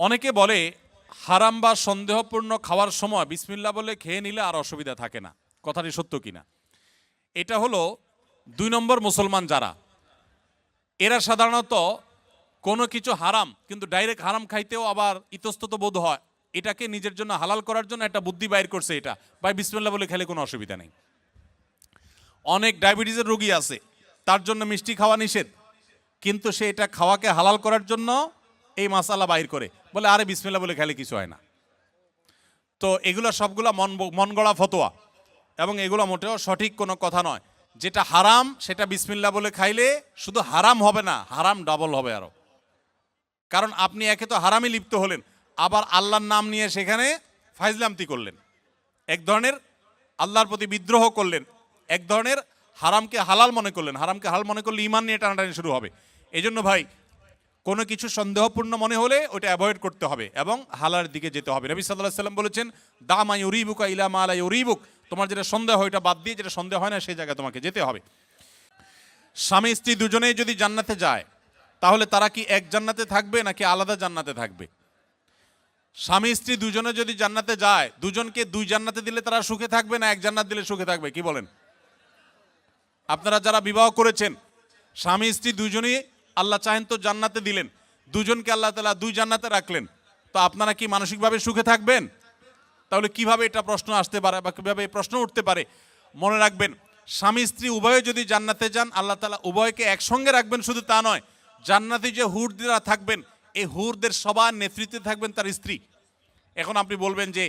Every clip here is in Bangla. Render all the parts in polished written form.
অনেকে বলে হারাম বা সন্দেহপূর্ণ খাওয়ার সময় বিসমিল্লাহ বলে খেয়ে নিলে আর অসুবিধা থাকে না। কথাটি সত্য কিনা? এটা হলো ২ নম্বর মুসলমান যারা, এরা সাধারণত কোনো কিছু হারাম কিন্তু ডাইরেক্ট হারাম খাইতেও আবার ইতস্তত বোধ হয়, এটাকে নিজের জন্য হালাল করার জন্য একটা বুদ্ধি বাইর করছে, এটা ভাই বিসমিল্লাহ বলে খেলে কোনো অসুবিধা নেই। অনেক ডায়াবেটিসের রোগী আছে, তার জন্য মিষ্টি খাওয়া নিষেধ, কিন্তু সে এটা খাওয়াকে হালাল করার জন্য এই মাসালা বাইর করে, বলে আরে বিসমিল্লাহ বলে খেলে কিছু হয় না। তো এগুলো সবগুলো মন গড়া ফতোয়া এবং এগুলো মোটেও সঠিক কোনো কথা নয়। যেটা হারাম সেটা বিসমিল্লাহ বলে খাইলে শুধু হারাম হবে না, হারাম ডাবল হবে আরো। কারণ আপনি একে তো হারামে লিপ্ত হলেন, আবার আল্লাহর নাম নিয়ে সেখানে ফাইজলামতি করলেন, এক ধরনের আল্লাহর প্রতি বিদ্রোহ করলেন, এক ধরনের হারামকে হালাল মনে করলেন। হারামকে হালাল মনে করলে ঈমান নিয়ে টানাটানি শুরু হবে। এই জন্য ভাই কোনো কিছু সন্দেহপূর্ণ মনে হলে ওটা অ্যাভয়েড করতে হবে এবং হালার দিকে যেতে হবে। নবী সাল্লাল্লাহু আলাইহি সাল্লাম বলেছেন, দামা ইউরিবুকা ইলা মা লা ইউরিবুক, তোমার যেটা সন্দেহ হয় ওটা বাদ দিয়ে যেটা সন্দেহ হয় না সেই জায়গায় তোমাকে যেতে হবে। স্বামী স্ত্রী দুজনেই যদি জান্নাতে যায় তাহলে তারা কি এক জান্নাতে থাকবে নাকি আলাদা জান্নাতে থাকবে? স্বামী স্ত্রী দুজনে যদি জান্নাতে যায়, দুজনকে দুই জান্নাতে দিলে তারা সুখে থাকবে না এক জান্নাত দিলে সুখে থাকবে? কি বলেন? আপনারা যারা বিবাহ করেছেন, স্বামী স্ত্রী দুজনেই আল্লাহ চাহেন তো জান্নাতে দিলেন, দুজনকে আল্লাহ তাআলা দুই জান্নাতে রাখলেন, তো আপনারা কি মানসিকভাবে সুখে থাকবেন? তাহলে কিভাবে এটা প্রশ্ন আসতে পারে বা কিভাবে এই প্রশ্ন উঠতে পারে? মনে রাখবেন, স্বামী স্ত্রী উভয়ে যদি জান্নাতে যান, আল্লাহ তাআলা উভয়কে একসঙ্গে রাখবেন। শুধু তা নয়, জান্নাতে যে হুররা থাকবেন, এই হুরদের সবার নেতৃত্বে থাকবেন তার স্ত্রী। এখন আপনি বলবেন যে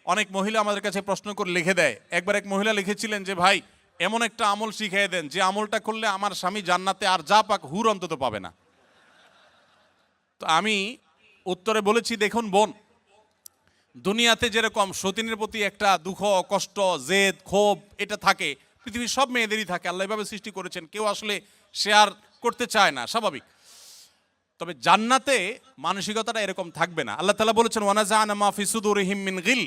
অনেক মহিলা আমাদের কাছে প্রশ্ন করে লিখে দেয়। একবার এক মহিলা লিখেছিলেন যে ভাই এমন একটা আমল শিখিয়ে দেন যে আমলটা করলে আমার স্বামী জান্নাতে আর যা পাক হুর অন্তত পাবে না। তো আমি উত্তরে বলেছি, দেখুন বোন, দুনিয়াতে যেরকম সতীনের প্রতি একটা দুঃখ, কষ্ট, জেদ, ক্ষোভ এটা থাকে, পৃথিবীর সব মেয়েদেরই থাকে, আল্লাহ এভাবে সৃষ্টি করেছেন, কেউ আসলে শেয়ার করতে চায় না, স্বাভাবিক। তবে জান্নাতে মানসিকতাটা এরকম থাকবে না। আল্লাহ তাআলা বলেছেন, ওয়ানাজাআনা মা ফি সুদুরিহিম মিন গিল,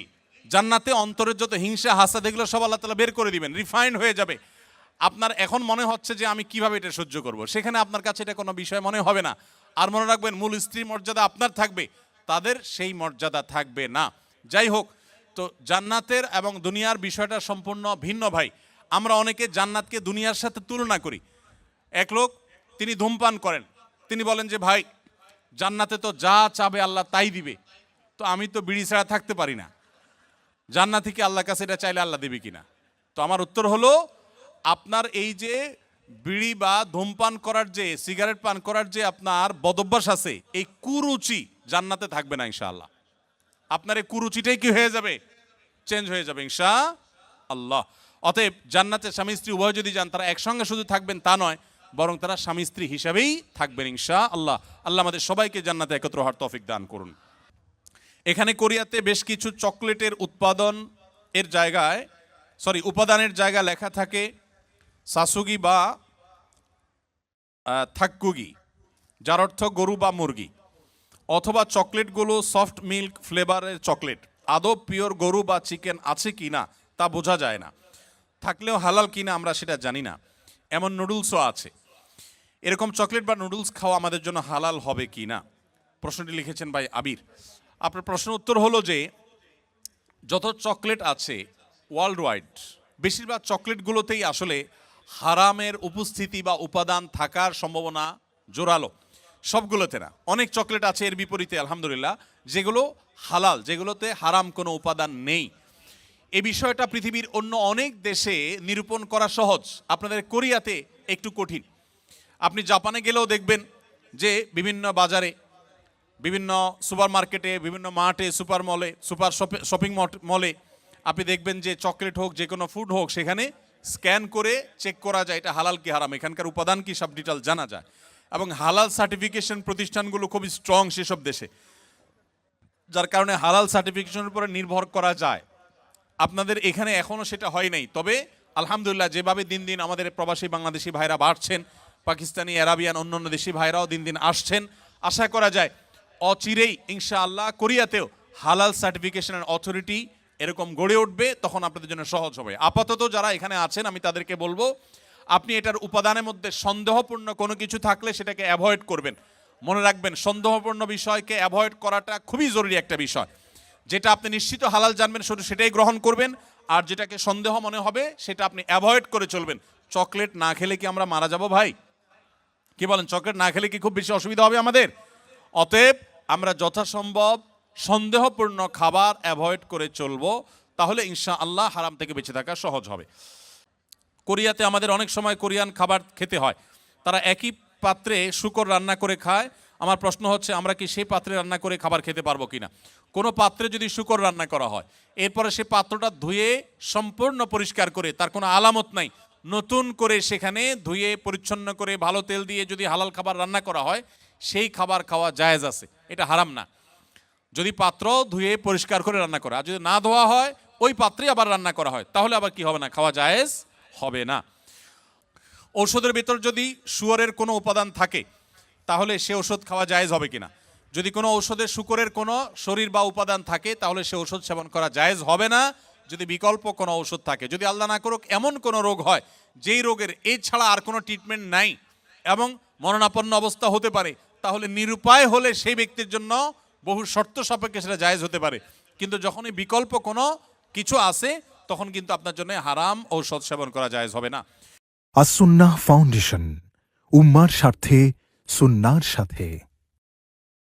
জান্নাতে অন্তরের যত হিংসা হাসাদ এগুলো সব আল্লাহ তাআলা বের করে দিবেন, রিফাইন্ড হয়ে যাবে। আপনার এখন মনে হচ্ছে যে আমি কিভাবে এটা সহ্য করব, সেখানে আপনার কাছে এটা কোনো বিষয় মনে হবে না। আর মনে রাখবেন, মূল স্ত্রীর মর্যাদা আপনার থাকবে, তাদের সেই মর্যাদা থাকবে না। যাই হোক, তো জান্নাতের এবং দুনিয়ার বিষয়টা সম্পূর্ণ ভিন্ন ভাই। আমরা অনেকে জান্নাতকে দুনিয়ার সাথে তুলনা করি। এক লোক, তিনি ধূমপান করেন, তিনি বলেন যে ভাই জান্নাতে তো যা চাবে আল্লাহ তাই দিবে, তো আমি তো বিড়ি ছাড়া থাকতে পারি না, জান্নাতে কি আল্লাহর কাছে এটা চাইলে আল্লাহ দেবে কিনা? তো আমার উত্তর হলো, আপনার এই যে বিড়ি বা ধূমপান করার যে, সিগারেট পান করার যে আপনার বদভ্যাস আছে, এই কুরুচি জান্নাতে থাকবে না ইনশাআল্লাহ। আপনার এই কুরুচিটাই কি হয়ে যাবে? চেঞ্জ হয়ে যাবে ইনশাআল্লাহ। অতএব জান্নাতে স্বামী স্ত্রী উভয় যদি যান, তারা একসঙ্গে শুধু থাকবেন তা নয়, বরং তারা স্বামী স্ত্রী হিসাবেই থাকবেন ইনশাআল্লাহ। আল্লাহ আমাদের সবাইকে জান্নাতে একত্র হওয়ার তৌফিক দান করুন। এখানে কোরিয়াতে বেশ কিছু চকলেটের উপাদানের জায়গা লেখা থাকে সাসুগি বা থাক্কুগি, যার অর্থ গরু বা মুরগি, অথবা চকলেটগুলো সফট মিল্ক ফ্লেভারের চকলেট। আদৌ পিওর গরু বা চিকেন আছে কি না তা বোঝা যায় না, থাকলেও হালাল কিনা আমরা সেটা জানি না। এমন নুডলসও আছে। এরকম চকলেট বা নুডলস খাওয়া আমাদের জন্য হালাল হবে কি না? প্রশ্নটি লিখেছেন ভাই আবির। আপনার প্রশ্ন উত্তর হলো যে যত চকলেট আছে ওয়ার্ল্ড ওয়াইড, বেশিরভাগ চকলেটগুলোতেই আসলে হারামের উপস্থিতি বা উপাদান থাকার সম্ভাবনা জোরালো। সবগুলোতে না, অনেক চকলেট আছে এর বিপরীতে আলহামদুলিল্লাহ যেগুলো হালাল, যেগুলোতে হারাম কোনো উপাদান নেই। এই বিষয়টা পৃথিবীর অন্য অনেক দেশে নিরূপণ করা সহজ, আপনাদের কোরিয়াতে একটু কঠিন। আপনি জাপানে গেলেও দেখবেন যে বিভিন্ন বাজারে, বিভিন্ন সুপার মার্কেটে, বিভিন্ন মার্টে, সুপার মলে, সুপার শপিং মলে আপনি দেখবেন যে চকলেট হোক, যে কোনো ফুড হোক, সেখানে স্ক্যান করে চেক করা যায় এটা হালাল কি হারাম, এখানকার উপাদান কি, সব ডিটেল জানা যায়। এবং হালাল সার্টিফিকেশন প্রতিষ্ঠানগুলো খুবই স্ট্রং সেসব দেশে, যার কারণে হালাল সার্টিফিকেশনের উপরে নির্ভর করা যায়। আপনাদের এখানে এখনও সেটা হয় নাই, তবে আলহামদুলিল্লাহ যেভাবে দিন দিন আমাদের প্রবাসী বাংলাদেশি ভাইরা বাড়ছেন, পাকিস্তানি, আরাবিয়ান, অন্যান্য দেশি ভাইরাও দিন দিন আসছেন, আশা করা যায় অচিরেই ইনশাআল্লাহ কোরিয়াতেও হালাল সার্টিফিকেশনের অথরিটি এরকম গড়ে উঠবে, তখন আপনাদের জন্য সহজ হবে। আপাতত যারা এখানে আছেন আমি তাদেরকে বলবো, আপনি এটার উপাদানের মধ্যে সন্দেহপূর্ণ কোনো কিছু থাকলে সেটাকে অ্যাভয়েড করবেন। মনে রাখবেন, সন্দেহপূর্ণ বিষয়কে অ্যাভয়েড করাটা খুবই জরুরি একটা বিষয়। যেটা আপনি নিশ্চিত হালাল জানবেন শুধু সেটাই গ্রহণ করবেন, আর যেটাকে সন্দেহ মনে হবে সেটা আপনি অ্যাভয়েড করে চলবেন। চকলেট না খেলে কি আমরা মারা যাব ভাই? কি বলেন, চকলেট না খেলে কি খুব বেশি অসুবিধা হবে আমাদের? অতএব আমরা যথাসম্ভব সন্দেহপূর্ণ খাবার অ্যাভয়েড করে চলবো, তাহলে ইনশাআল্লাহ হারাম থেকে বেঁচে থাকা সহজ হবে। কোরিয়াতে আমাদের অনেক সময় কোরিয়ান খাবার খেতে হয়, তারা একই পাত্রে শূকর রান্না করে খায়। আমার প্রশ্ন হচ্ছে, আমরা কি সেই পাত্রে রান্না করে খাবার খেতে পারবো কিনা? কোনো পাত্রে যদি শূকর রান্না করা হয়, এরপরে সে পাত্রটা ধুয়ে সম্পূর্ণ পরিষ্কার করে, তার কোনো আলামত নাই, নতুন করে সেখানে ধুয়ে পরিচ্ছন্ন করে ভালো তেল দিয়ে যদি হালাল খাবার রান্না করা হয়, সেই খাবার খাওয়া জায়েজ আছে, এটা হারাম না। যদি পাত্র ধুয়ে পরিষ্কার করে রান্না করা, আর যদি না ধোয়া হয় ওই পাত্রে আবার রান্না করা হয়, তাহলে আবার কি হবে না? খাওয়া জায়েজ হবে না। ঔষধের ভিতর যদি শুয়োরের কোনো উপাদান থাকে, তাহলে সে ওষুধ খাওয়া জায়েজ হবে কিনা? যদি কোনো ঔষধে শুকরের কোনো শরীর বা উপাদান থাকে, তাহলে সে ওষুধ সেবন করা জায়েজ হবে না। যদি বিকল্প কোনো ওষুধ থাকে, যদি আল্লাহ না করুক এমন কোনো রোগ হয় যেই রোগের এছাড়া আর কোনো ট্রিটমেন্ট নাই এবং মরণাপন্ন অবস্থা হতে পারে, তাহলে নিরুপায় হলে সেই ব্যক্তির জন্য বহু শর্ত সাপেক্ষে সেটা জায়েজ হতে পারে। কিন্তু যখনই বিকল্প কোনো কিছু আছে, তখন কিন্তু আপনার জন্য হারাম ঔষধ সেবন করা জায়েজ হবে না। আসুন্নাহ ফাউন্ডেশন, উম্মার স্বার্থে সুন্নাহর সাথে।